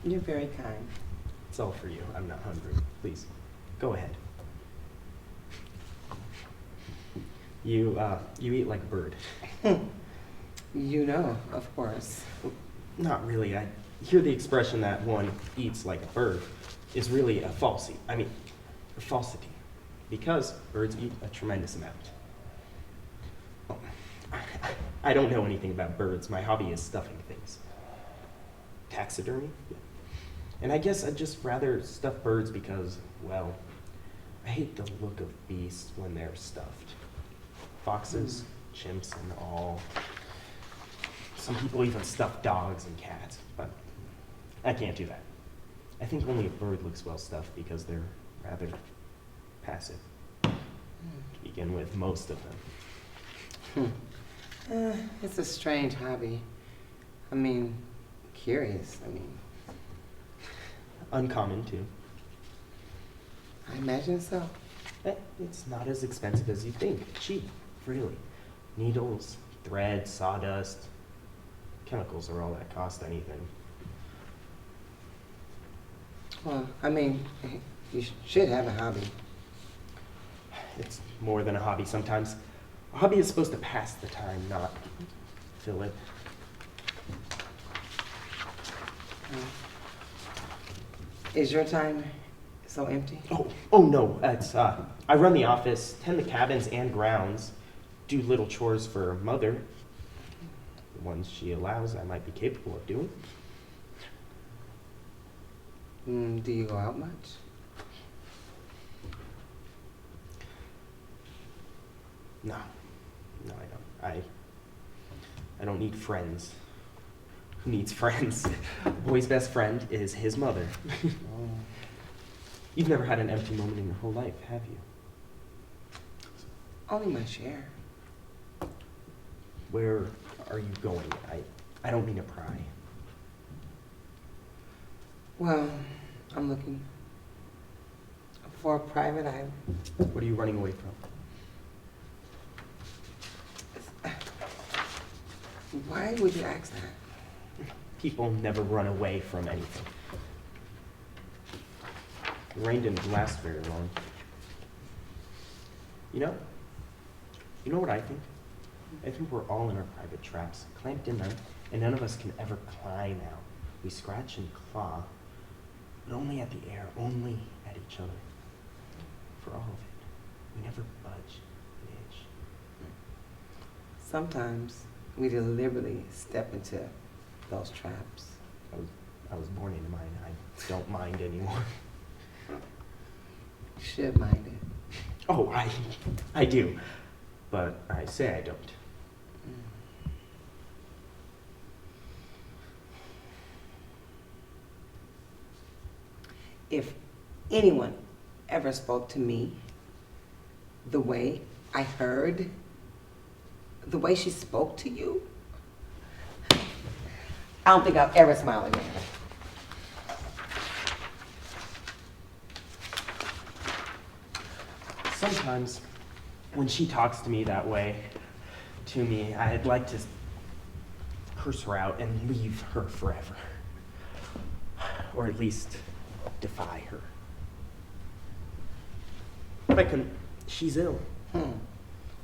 You're very kind. It's all for you. I'm not hungry. Please, go ahead. You eat like a bird. You know, of course. Not really. I hear the expression that one eats like a bird is really a falsity. A falsity. Because birds eat a tremendous amount. Oh, I don't know anything about birds. My hobby is stuffing things. Taxidermy? Yeah. And I guess I'd just rather stuff birds because, well, I hate the look of beasts when they're stuffed. Foxes, chimps, and all. Some people even stuff dogs and cats, but I can't do that. I think only a bird looks well stuffed because they're rather passive. To begin with, most of them. It's a strange hobby. Curious. Uncommon, too. I imagine so. It's not as expensive as you think. Cheap, really. Needles, thread, sawdust. Chemicals are all that cost anything. Well, you should have a hobby. It's more than a hobby sometimes. A hobby is supposed to pass the time, not fill it. Is your time so empty? Oh no. It's I run the office, tend the cabins and grounds, do little chores for Mother. The ones she allows, I might be capable of doing. Do you go out much? No, I don't. I don't need friends. Who needs friends? A boy's best friend is his mother. You've never had an empty moment in your whole life, have you? Only my share. Where are you going? I don't mean to pry. Well, I'm looking for a private island. What are you running away from? Why would you ask that? People never run away from anything. The rain didn't last very long. You know what I think? I think we're all in our private traps, clamped in them, and none of us can ever climb out. We scratch and claw, but only at the air, only at each other. For all of it, we never budge an inch. Sometimes we deliberately step into those traps. I was born into mine. I don't mind anymore. You should mind it. Oh, I do, but I say I don't. If anyone ever spoke to me the way I heard, the way she spoke to you, I don't think I'll ever smile again. Sometimes, when she talks to me that way, I'd like to curse her out and leave her forever. Or at least defy her. But I couldn't. She's ill.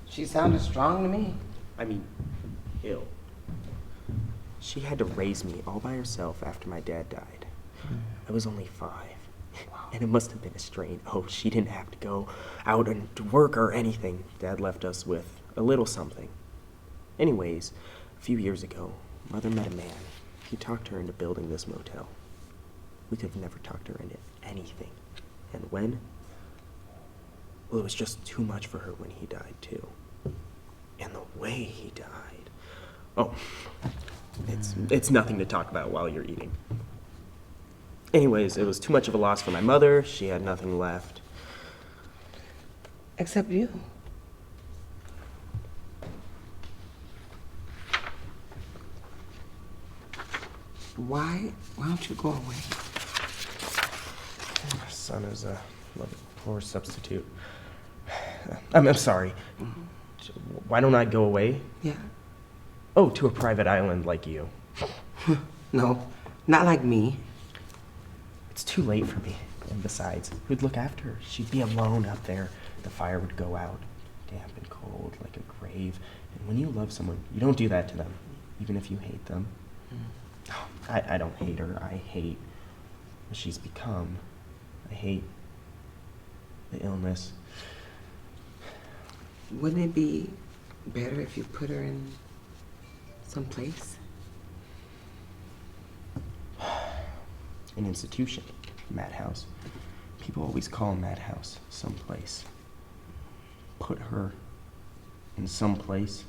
She sounded strong to me. Ill. She had to raise me all by herself after my dad died. I was only 5. And it must have been a strain. Oh, she didn't have to go out and to work or anything. Dad left us with a little something. Anyways, a few years ago, Mother met a man. He talked her into building this motel. We could have never talked her into anything. And when? Well, it was just too much for her when he died, too. And the way he died. Oh, it's nothing to talk about while you're eating. Anyways, it was too much of a loss for my mother. She had nothing left. Except you. Why don't you go away? My son is a poor substitute. I'm sorry. Why don't I go away? Yeah. Oh, to a private island like you. No, Not like me. It's too late for me. And besides, who'd look after her? She'd be alone up there. The fire would go out, damp and cold, like a grave. And when you love someone, you don't do that to them, even if you hate them. I don't hate her. I hate what she's become. I hate the illness. Wouldn't it be better if you put her in some place? An institution, madhouse. People always call madhouse someplace. Put her in some place